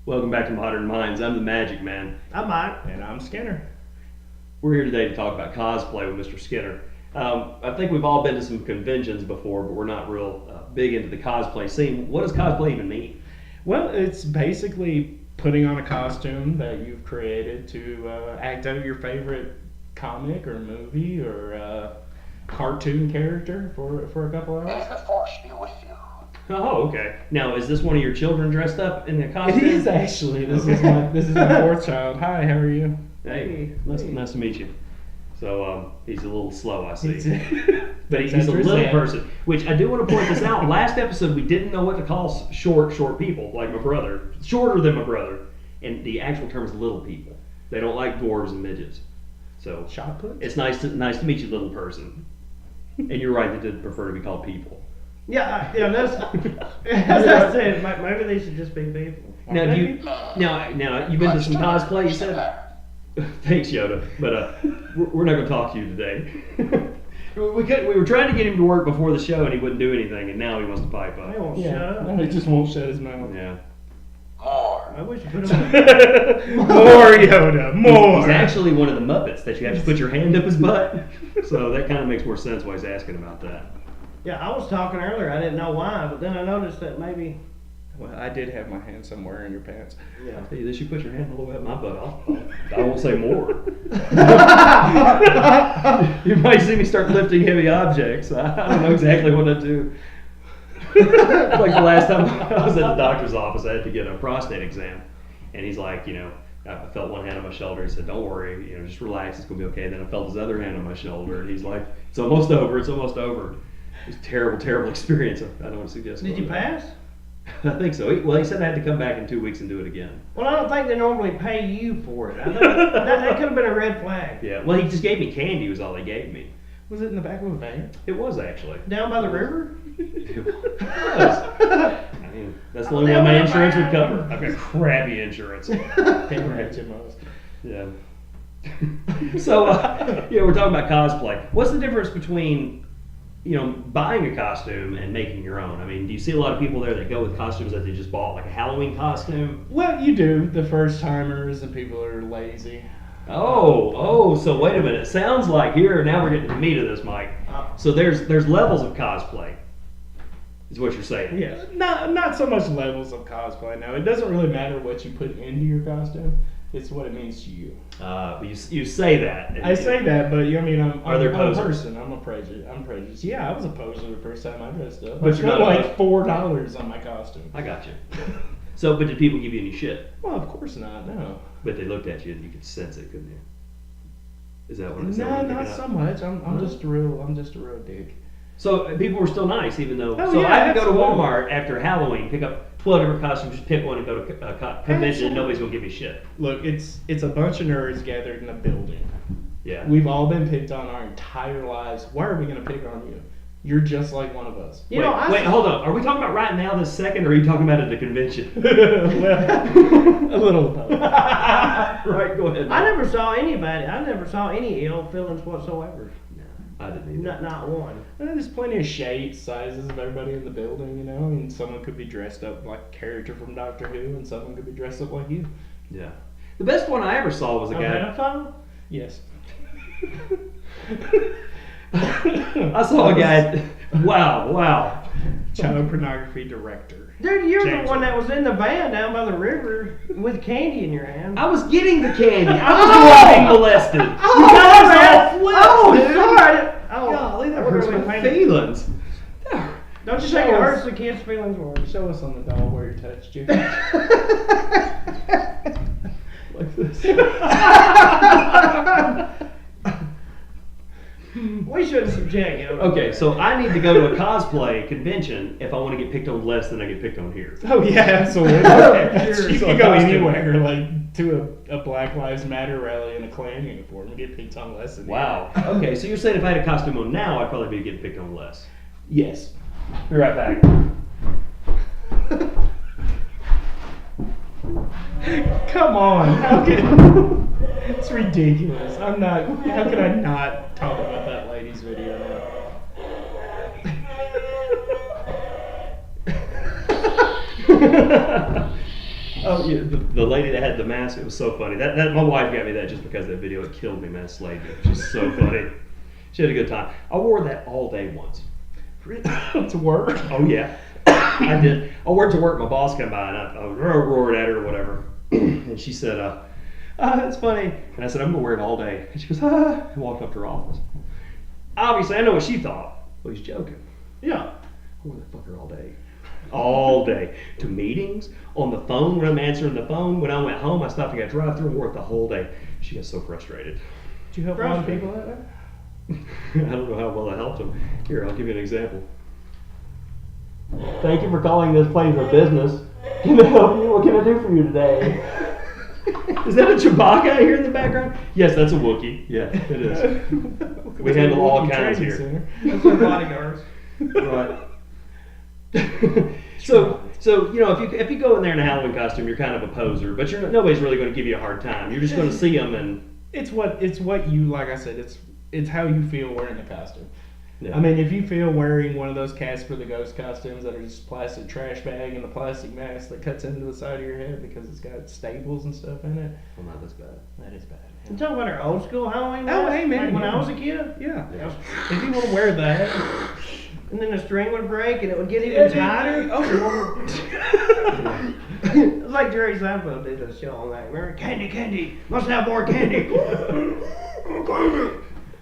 Welcome back to Modern Minds. I'm the Magic Man. I'm Mike. And I'm Skinner. We're here today to talk about cosplay with Mr. Skinner. I think we've all been to some conventions before, but we're not real big into the cosplay scene. What does cosplay even mean? Well, it's basically putting on a costume that you've created to act out your favorite comic or movie or cartoon character for a couple hours. May the force be with you. Oh, okay. Now, is this one of your children dressed up in a costume? It is actually. This is my fourth child. Hi, how are you? Hey, nice to meet you. So he's a little slow, I see. But he's That's a little sad. person. Which I do want to point this out. Last episode, we didn't know what to call short people, like my brother. Shorter than my brother. And the actual term is little people. They don't like dwarves and midgets. So Shot put? it's nice to meet you, little person. And you're right, they did prefer to be called people. Yeah, that's as I said. Maybe they should just be people. Now, now you've been to some cosplay. You said, thanks, Yoda, but we're not going to talk to you today. We were trying to get him to work before the show, and he wouldn't do anything, and now he wants to pipe They up. won't shut up. No, he just won't shut his mouth. Yeah, More. I wish you put them in. More Yoda, more. he's actually one of the Muppets that you have to put your hand up his butt. So that kind of makes more sense why he's asking about that. Yeah, I was talking earlier. I didn't know why, but then I noticed that maybe. Well, I did have my hand somewhere in your pants. Yeah. Hey, this you put your hand all the way up my butt. I won't say more. You might see me start lifting heavy objects. I don't know exactly what to do. Like the last time I was at the doctor's office, I had to get a prostate exam, and he's like, I felt one hand on my shoulder. He said, "Don't worry, just relax. It's gonna be okay." Then I felt his other hand on my shoulder, and he's like, "It's almost over. It's almost over." It was a terrible experience. I don't want to suggest. Did you pass? I think so. Well, he said I had to come back in 2 weeks and do it again. Well, I don't think they normally pay you for it. I think that could have been a red flag. Yeah. Well, he just gave me candy. Was all they gave me. Was it in the back of a van? It was actually. Down by the river. It was. I mean, that's the only one my insurance would cover. I've got crappy insurance. Yeah. So, we're talking about cosplay. What's the difference between, buying a costume and making your own? I mean, do you see a lot of people there that go with costumes that they just bought, like a Halloween costume? Well, you do. The first timers and people are lazy. So wait a minute. It sounds like now we're getting to the meat of this, Mike. So there's levels of cosplay, is what you're saying. Yeah, not so much levels of cosplay. No, it doesn't really matter what you put into your costume. It's what it means to you. But you say that. I say that, but Are there I'm a posers? person. I'm prejudiced. Yeah, I was a poser the first time I dressed up. But I you're not spent a like $4 on my costume. I got you. So, but did people give you any shit? Well, of course not. No. But they looked at you and you could sense it, couldn't you? Is that what it's No, not so much. I'm just a real dick. So people were still nice, even though. Oh, so yeah, I could go to absolutely. Walmart after Halloween, pick up 12 different costumes, just pick one and go to a convention, and nobody's gonna give me shit. Look, it's a bunch of nerds gathered in a building. Yeah. We've all been picked on our entire lives. Why are we going to pick on you? You're just like one of us. Wait, hold on. Are we talking about right now, this second, or are you talking about at the convention? Well, a little of both. Right, go ahead. I never saw any ill feelings whatsoever. I didn't either. Not one. There's plenty of shapes, sizes of everybody in the building, and someone could be dressed up like a character from Doctor Who, and someone could be dressed up like you. Yeah. The best one I ever saw was a guy. pedophile? Yes. I saw a guy. Wow. Child pornography director. Dude, you're James the one that was in the van down by the river with candy in your hand. I was getting the candy. I was the one being molested. You guys all flipped, dude. Sorry. Golly, that What hurts are we my painting? feelings. Don't you think it hurts the kids' feelings worse? Show us on the doll where he touched you. Like this. We shouldn't subject you. Okay, so I need to go to a cosplay convention if I want to get picked on less than I get picked on here. Oh yeah, absolutely. Sure. You So can a go costume. anywhere, like to a Black Lives Matter rally in a Klan uniform and get picked on less than Wow. Okay, so you're saying if I had a costume on now, I'd probably be getting picked on less. you. Yes. Be right back. Come on. How can it's ridiculous. I'm not how can I not talk about that lady's video now? Oh yeah, the lady that had the mask. It was so funny. That my wife got me that just because of that video. It killed me, man. Slayed me. It was just so funny. She had a good time. I wore that all day once. To work. Oh yeah, I did. I wore it to work. My boss came by and I roared at her or whatever, and she said, "It's funny." And I said, "I'm gonna wear it all day." And she goes, "Ah," and walked up to her office. Obviously, I know what she thought. Well, he's joking. Yeah. I wore that fucker all day. All day. To meetings, on the phone when I'm answering the phone. When I went home, I stopped and got drive-through and wore it the whole day. She got so frustrated. Did you help a lot of people that way? I don't know how well I helped him. Here, I'll give you an example. Thank you for calling this place a business. Can I help you? What can I do for you today? Is that a Chewbacca here in the background? Yes, that's a Wookiee. Yeah, it is. We handle all kinds here. That's our bodyguards. Right. So you know, if you go in there in a Halloween costume, you're kind of a poser, but nobody's really going to give you a hard time. You're just going to see them and. It's what you, like I said, it's how you feel wearing the costume. Yeah. I mean, if you feel wearing one of those Casper the Ghost costumes that are just plastic trash bag and the plastic mask that cuts into the side of your head because it's got staples and stuff in it. Well, not this bad. That is bad. You talking about our old school Halloween? Oh, mask? hey, man, Like when yeah. I was a kid? Yeah. Yeah. If you want to wear that. And then the string would break and it would get even tighter. It's like Jerry Seinfeld did a show on that. Remember? Candy, must have more candy.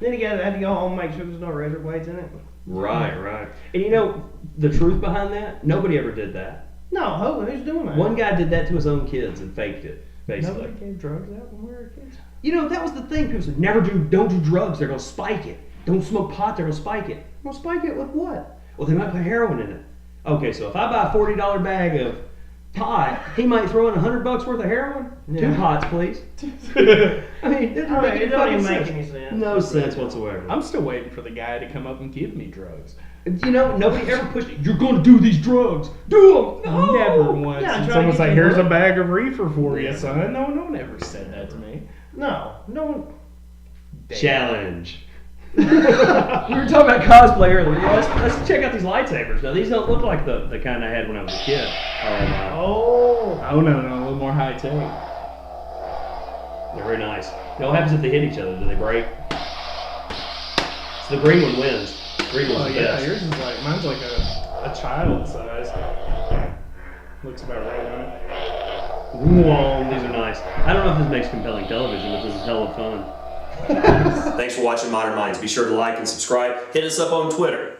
Then he had to go home and make sure there's no razor blades in it. Right. And you know, the truth behind that, nobody ever did that. No, who's doing that? One guy did that to his own kids and faked it, basically. Nobody gave drugs out when we were kids. You know, that was the thing. People said, don't do drugs, they're going to spike it. Don't smoke pot, they're going to spike it. Well, spike it with what? Well, they might put heroin in it. Okay, so if I buy a $40 bag of pot, he might throw in $100 worth of heroin? Yeah. 2 pots, please. I mean, it doesn't make it any don't fucking even make sense. any sense. No sense whatsoever. I'm still waiting for the guy to come up and give me drugs. You know, nobody ever pushed it. You're going to do these drugs. Do them. No. Never once. Yeah, And try to someone's get like, you here's a hooked. bag of reefer for you, Yeah. son. No one ever said that to me. No. Damn. Challenge. We were talking about cosplay earlier. Yeah, let's check out these lightsabers. Now, these don't look like the kind I had when I was a kid. Oh, no, a little more high tech. They're very nice. You know what happens if they hit each other? Do they break? So the green one wins. Green one's Oh, the yeah, best. yours is like, mine's like a child size. Looks about right on it. Whoa, these are nice. I don't know if this makes compelling television, but this is hella fun. Thanks for watching Modern Minds. Be sure to like and subscribe. Hit us up on Twitter